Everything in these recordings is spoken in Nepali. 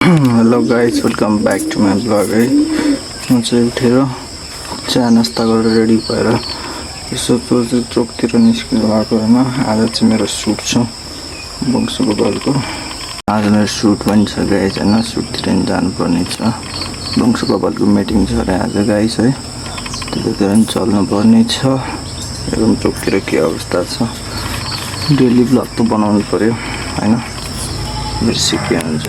Hello guys, welcome back to my blog है। म चाहिँ उठेर चिया नास्ता गरेर रेडी भएर यसो चोकतिर निस्किनु भएको होइन। आज चाहिँ मेरो सुट छ बक्सु गोपालको। आज मेरो सुट पनि छ गाइस होइन, सुटतिर पनि जानुपर्ने छ। बक्सु गोपालको मिटिङ छ अरे आज गाइस है, त्यतातिर पनि चल्नुपर्ने छ। एकदम चोकतिर के अवस्था छ, डेली ब्लग त बनाउनु पर्यो होइन, बेसी के हुन्छ।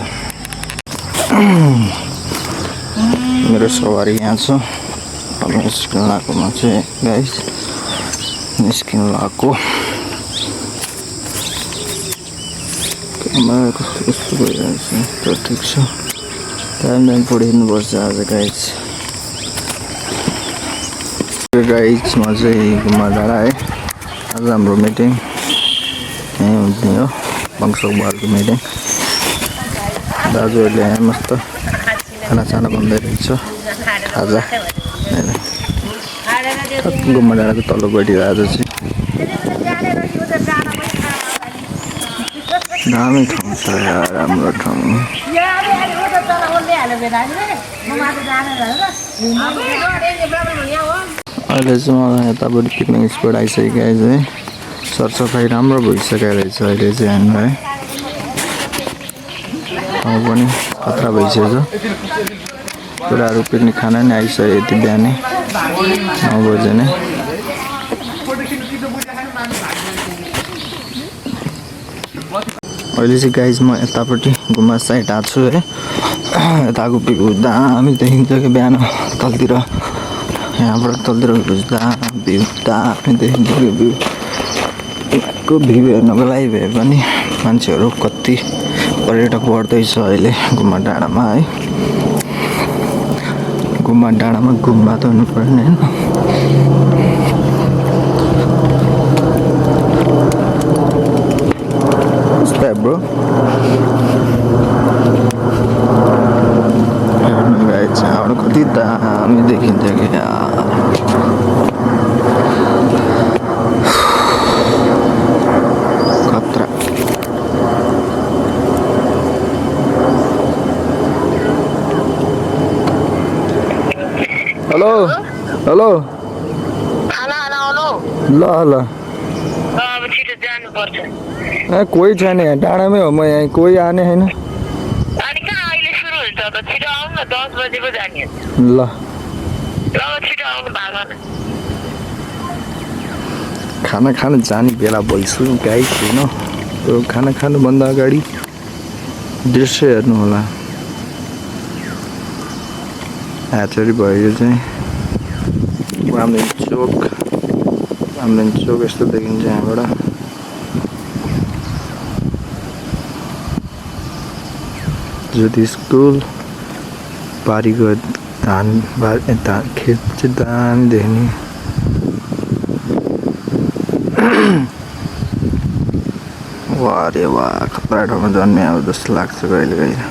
मेरो सवारी यहाँ छ, अब निस्किनु लागेकोमा चाहिँ गाइस निस्किनु लागेको। क्यामेरा कस्तो कस्तो भइरहेछ, तर ठिक छ। टाइम पढिदिनुपर्छ आज गाइस। गाइस म चाहिँ घुम्न डाँडा है, आज हाम्रो मिटिङ यहीँ हुने हो, बक्सु गोपालको मिटिङ। दाजुहरूले यहाँ मस्त खाना बन्दै रहेछ, खाजा घुम्न डाँडाको तल्लोपट्टि आज चाहिँ दामी ठाउँ छ यार, राम्रो ठाउँ। अहिले चाहिँ मलाई यतापट्टि पिकनिक स्पोट आइसकेको है, सरसफाइ राम्रो भइसकेको रहेछ अहिले चाहिँ हामीलाई है। ठाउँ पनि खतरा भइसक्यो, कुराहरू पिकनिक खाना नि आइसक्यो यति बिहानै 9 बजे नै। अहिले चाहिँ गाइज म यतापट्टि गुम्बा साइड आएको छु है। यताको भ्यू दामी देखिन्छ कि बिहान तलतिर, यहाँबाट तलतिर बुझ्दा भ्यू दामी देखिन्छ कि भ्यूको भ्यू हेर्नको लागि भए पनि मान्छेहरू कति पर्यटक बढ्दैछ अहिले गुम्बा डाँडामा है। गुम्बा डाँडामा गुम्बा त हुनु पर्ने होइन। ब्रो हेर्नु गाइस, यहाँबाट कति दामी देखिन्छ कि खतरा। हेलो हेलो ल ल कोही छैन यहाँ डाँडामै हो म, यहाँ कोही आने छैन। ल खाना खान जाने बेला भइसु गाइस होइन। त्यो खाना खानुभन्दा अगाडि दृश्य हेर्नु होला। ह्याचरी भयो यो चाहिँ रामलिङ चोक यस्तो देखिन्छ यहाँबाट। ज्योति स्कुल बारीको धान खेत चाहिँ दामी देख्ने। वाह रे वाह, खतरा ठाउँमा जन्मे अब जस्तो लाग्छ कहिले कहिले।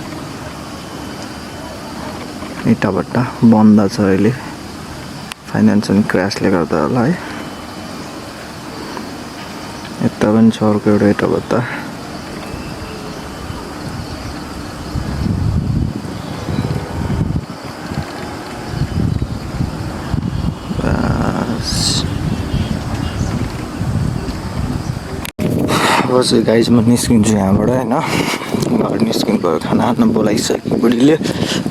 इटाभट्टा बन्द छ अहिले, फाइनेन्सियल क्रासले गर्दा होला है। यता पनि छ अर्को एउटा इटाभट्टा। बस गाइस म निस्किन्छु यहाँबाट होइन। घर निस्किनु पऱ्यो, खाना बोलाइसक्यो बुढीले।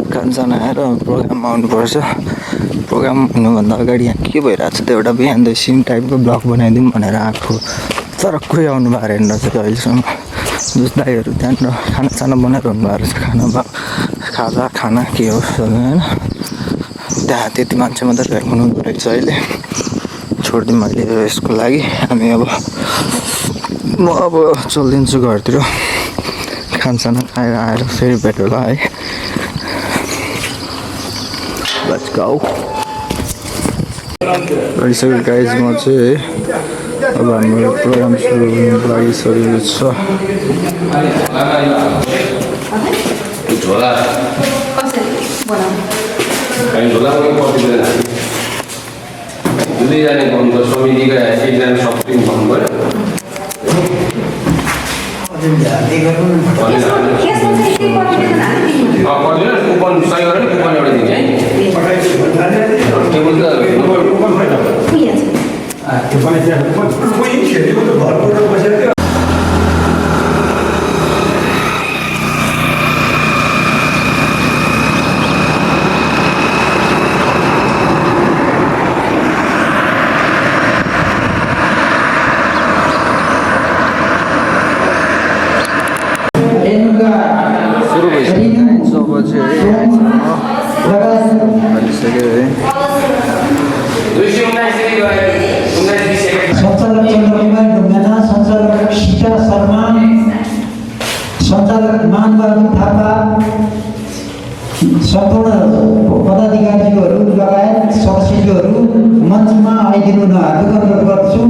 खानसाना आएर प्रोग्राममा आउनुपर्छ। प्रोग्राम हुनुभन्दा अगाडि यहाँ के भइरहेको छ त, एउटा बिहान सिन टाइपको ब्लग बनाइदिउँ भनेर आएको, तर कोही आउनु भएको रहेन रहेछ अहिलेसम्म। जस दाइहरू त्यहाँनिर खानासाना बनाइरहनु भएको रहेछ, खाना के हो होइन। त्यहाँ त्यति मान्छे मात्रै हुनुहुँदो रहेछ अहिले। छोडिदिउँ मैले यसको लागि। हामी म अब चलिदिन्छु घरतिर, खानसाना खाएर आएर फेरि भेट होला है। Let's go. भइसक्यो गाइस, म चाहिँ अब हाम्रो प्रोग्राम सुरु हुनुको लागि सजिलो छ। बजे है हालिसक्यो है सञ्चालक चन्द्रकुमार ढुङ्गाना, सञ्चालक सीता शर्मा, सञ्चालक मानबहादुर थापा, सम्पूर्ण पदाधिकारीहरू लगायत सदस्यहरू मञ्चमा आइदिनु हार्दिक अनुरोध गर्छु।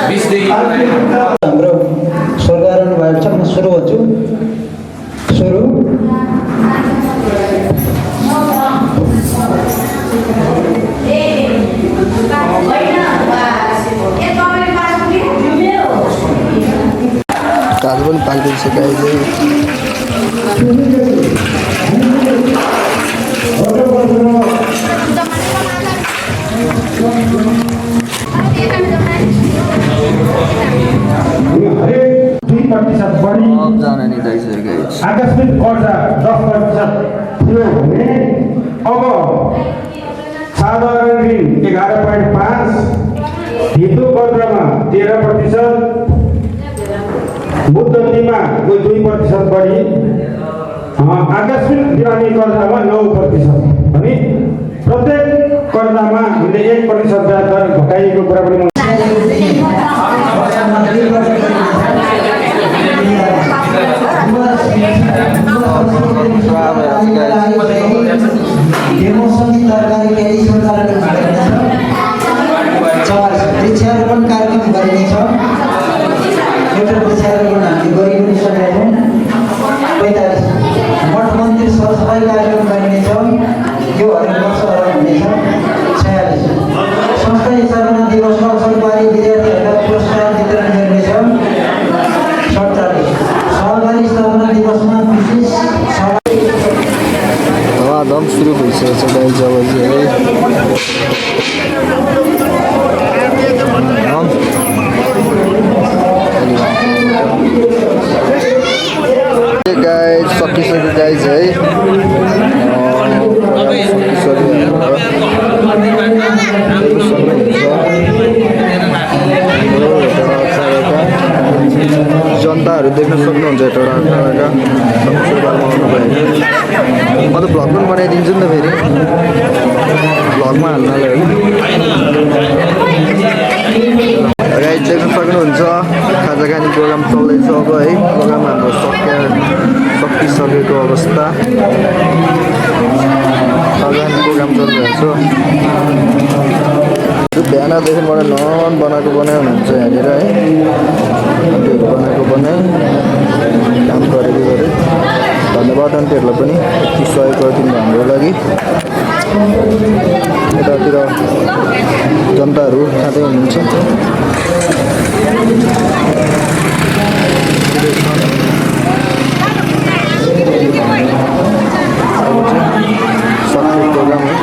त्यस्तै हाम्रो स्वर्गारोहण भएको छ। म सुरु गर्छु। सुरु काज पनि पाकिदिन्छ हरेक 2% बढी आकस्मिक कर्जा 10% थियो भने अब साधारण ऋण 11.5, धितो कर्जामा 13%, मुद्दतीमा 2% बढी, आकस्मिक दिवानी कर्जामा 9%। अनि प्रत्येक कर्जामा हामीले 1% ब्याज दर घटाइएको कुरा पनि तरकारी केही सञ्चालन गरिनेछ। वृक्षारोपण कार्यक्रम गरिनेछ। एउटा वृक्षारोपण हामीले गरि पनि सकेका छौँ। 45 मठ मन्दिर सरसफाइ कार्यक्रम गरिनेछ। यो हरेक वर्ष हुनेछ। 46 संस्थायी स्थापना दिवसको अवसर पारी विद्यार्थीहरूलाई पुरस्कार वितरण गरिनेछ। 47 सहकारी स्थापना दिवसमा विशेष धमाधम सुरु भइसकेको छ गाइज। अब चाहिँ गाइज सकिसक्यो गाइज है। जनताहरू देख्न सक्नुहुन्छ यता म त भ्लग पनि बनाइदिन्छु नि त फेरि भ्लगमा हाल्नलाई गाइड देख्न सक्नुहुन्छ। खाजा खाने प्रोग्राम चल्दैछ अब है। प्रोग्राम हाम्रो सकिसकेको अवस्था। खाजा खाने प्रोग्राम चलिरहेको छ। बिहानदेखिबाट नन बनाएको बनाइ हुनुहुन्छ यहाँनिर है। बनाएको बनाइ काम गरेको गरे। धन्यवाद आन्टीहरूलाई पनि यति सहयोग गरिदिनु हाम्रो लागि। यतातिर जनताहरू खाँदै हुनुहुन्छ। सक्ने प्रोग्राम है।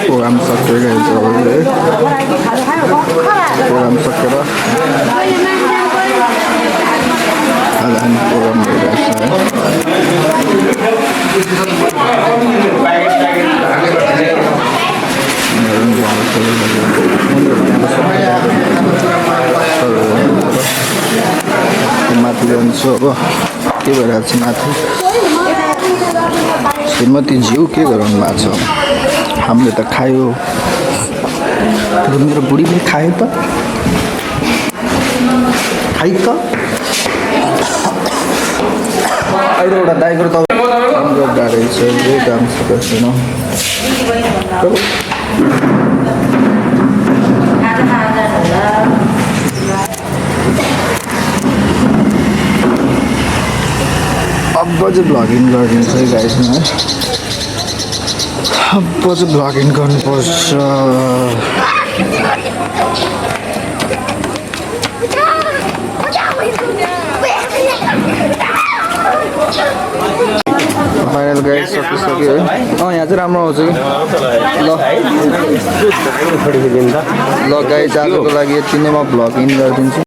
प्रोग्राम सकेर प्रोग्राम सकेर खाजाखाने प्रोग्राम भइरहेको छ माथि जान्छु अब के भइरहेको छ माथि। श्रीमती ज्यू के गराउनु भएको छ? हामीले त खायो। मेरो बुढी पनि खायो त खाइ त। अहिले एउटा ड्राइभर त गर्दा रहेछ जे काम सकेको छैन। अब चाहिँ भ्लगिङ गरिदिन्छ है गाइसमा। अब चाहिँ भ्लगिङ गर्नुपर्छ। फाइनल गाइड सकिसक्यो है। यहाँ चाहिँ राम्रो आउँछ कि ल गाइड आजको लागि यति नै म भ्लगिङ गरिदिन्छु।